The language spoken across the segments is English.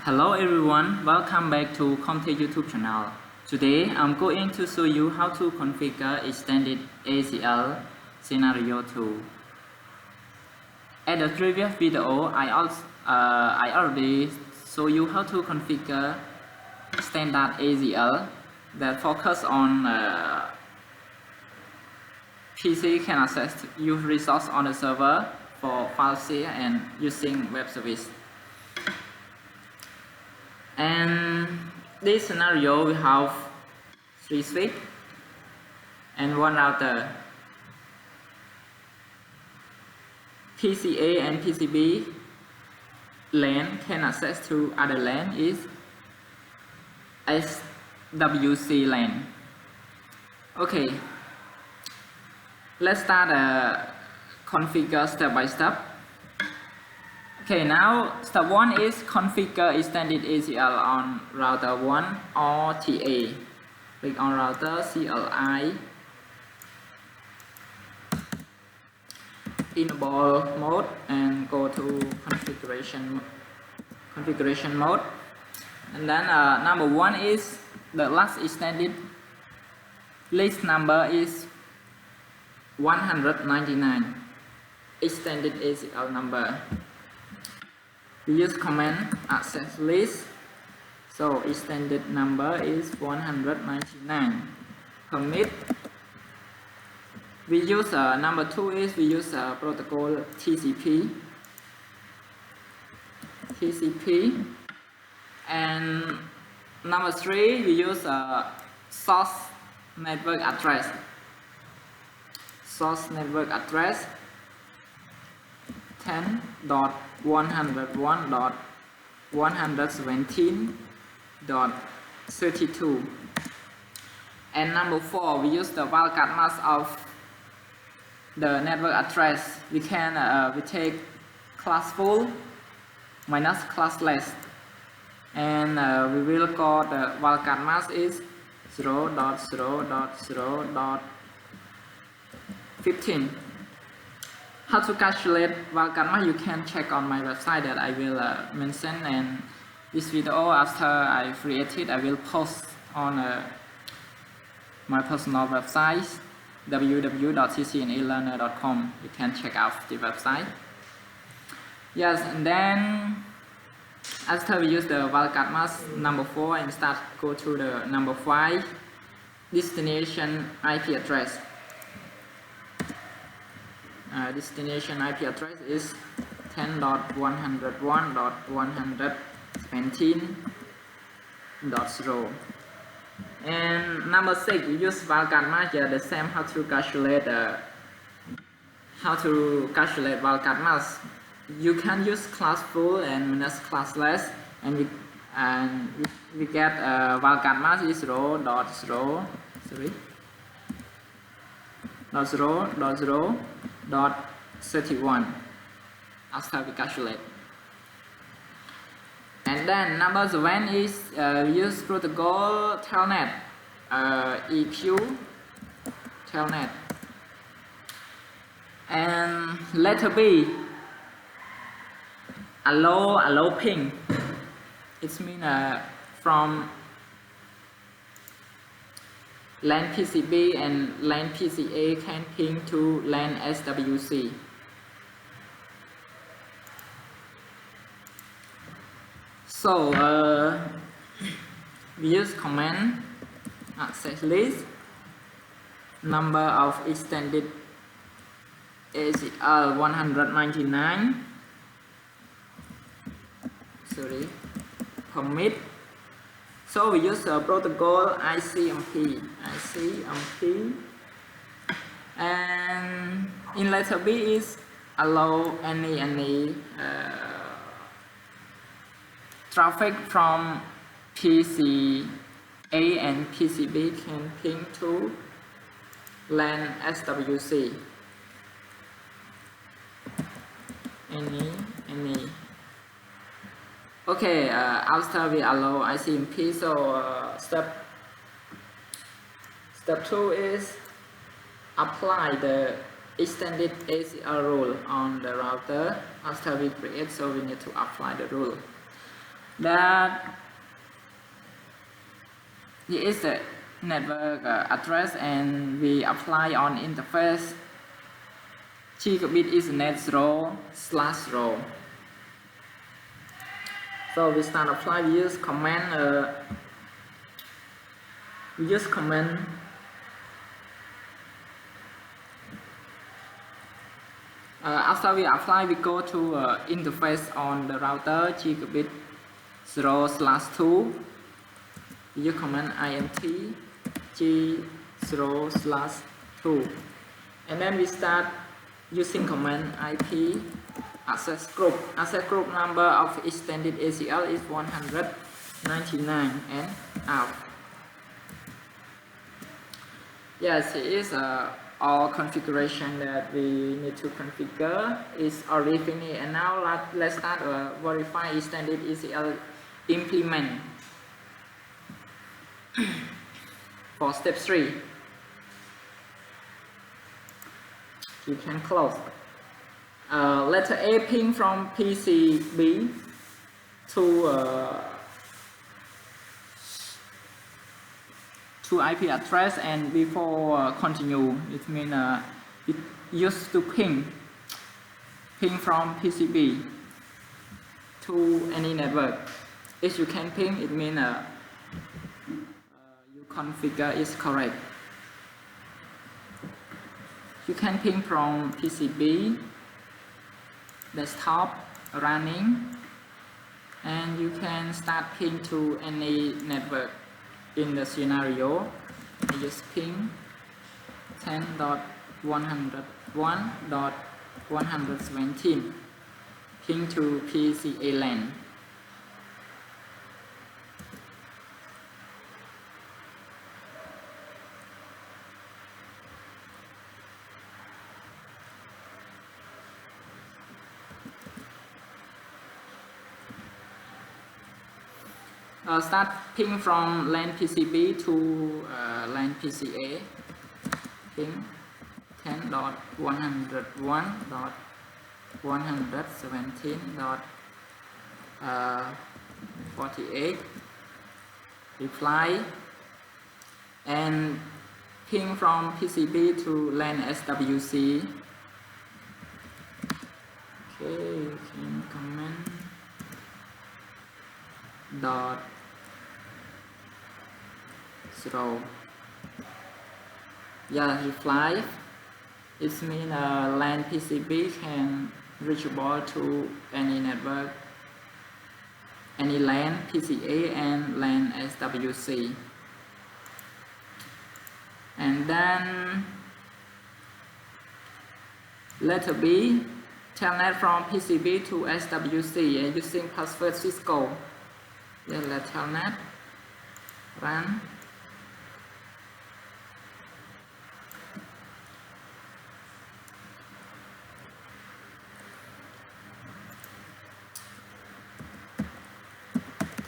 Hello everyone, welcome back to Comte YouTube channel. Today I'm going to show you how to configure extended ACL scenario 2. At the previous video, I already show you how to configure standard ACL that focus on PC can access use resource on the server for file share and using web service. And this scenario we have 3 switch and 1 router. PCA and PCB LAN can access to other LAN is SWC LAN. Okay, let's start configure step by step. Okay, now step 1 is configure extended ACL on router 1 or TA. Click on router CLI, enable mode and go to configuration mode. And then number 1 is the last extended list number is 199 extended ACL number. We use command access list, so extended number is 199. Permit. We use number 2 is we use protocol TCP, and number 3 we use source network address. 10.101.117.32, and number 4 we use the wildcard mask of the network address. We can we take class full minus classless, and we will call the wildcard mask is 0.0.0.15. How to calculate wildcard mask you can check on my website that I will mention, and this video after I create it I will post on my personal website www.ccnalearner.com. You can check out the website. Yes, and then after we use the wildcard mask number 4 and go to the number 5, destination IP address. Destination IP address is 10.101.117.0. And number 6 we use wildcard mask. The same how to calculate wildcard mask. You can use class full and minus classless, and we get wildcard mask is 0.0.0.31 after we calculate. And then number 7 is we use protocol telnet, EQ telnet, and letter B allow ping. It means from LAN PCB and LAN PCA can ping to LAN SWC. So we use command access list, number of extended ACL 199. Permit. So we use protocol ICMP, and in letter B is allow any traffic from PCA and PCB can ping to LAN SWC. Any. Okay, after we allow ICMP, so step 2 is apply the extended ACL rule on the router. After we create, so we need to apply the rule. that here is the network address, and we apply on interface gigabit is net 0/0. So we start apply. We use command. After we apply, we go to interface on the router gigabit 0/2. We use command int g0/2, and then we start using command IP access group. Access group number of extended ACL is 199 and out. Yes, it is all configuration that we need to configure is already finished, and now let's start verify extended ACL implement. For step 3, you can close. Letter A ping from PCB to IP address, and before continue, it means it used to ping from PCB to any network. If you can ping, it means you configure is correct. You can ping from PCB, desktop, running, and you can start ping to any network. In the scenario, I just ping 10.101.117 ping to PCA LAN. Start ping from LAN PCB to LAN PCA. Ping 10.101.117.48. Reply, and ping from PCB to LAN SWC. Okay, you can comment dot 0. Yeah, reply. It means LAN PCB can reachable to any network, any LAN PCA and LAN SWC. And then letter B, telnet from PCB to SWC using password Cisco. Yeah, let's telnet run.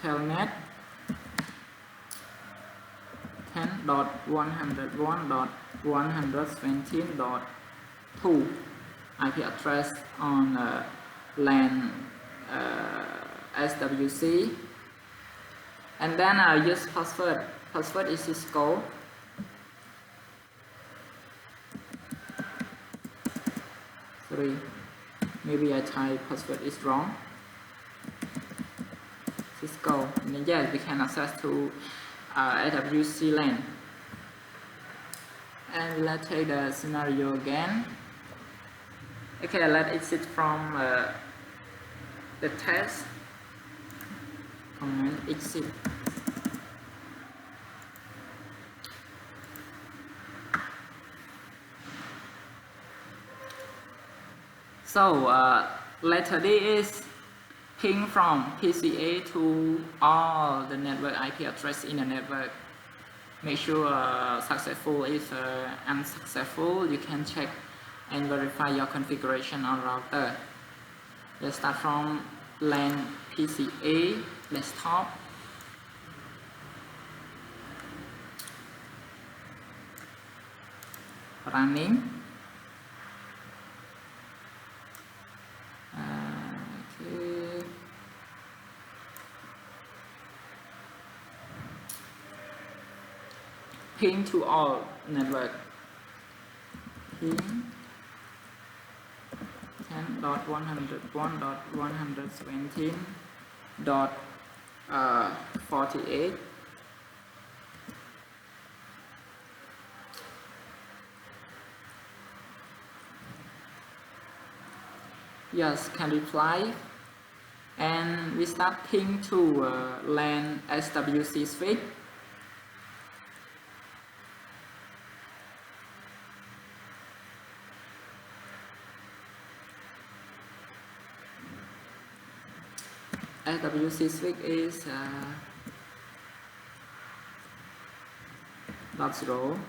Telnet 10.101.117.2 IP address on LAN SWC, and then I use password. Password is Cisco. Sorry, maybe I type password is wrong. Cisco. And yes, we can access to SWC LAN. And let's take the scenario again. Okay, let's exit from the test. Command exit. So letter D is ping from PCA to all the network IP address in the network. Make sure successful. If unsuccessful, you can check and verify your configuration on router. Let's start from LAN PCA desktop. Running. ping to all network. Ping 10.101.117.48. Yes, can reply. And we start ping to LAN SWC switch. SWC switch is .0.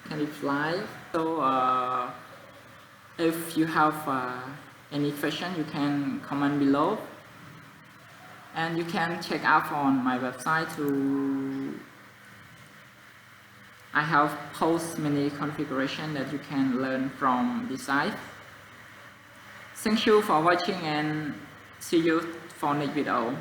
Can reply. So if you have any question, you can comment below, and you can check out on my website I have post many configuration that you can learn from this site. Thank you for watching and see you for next video.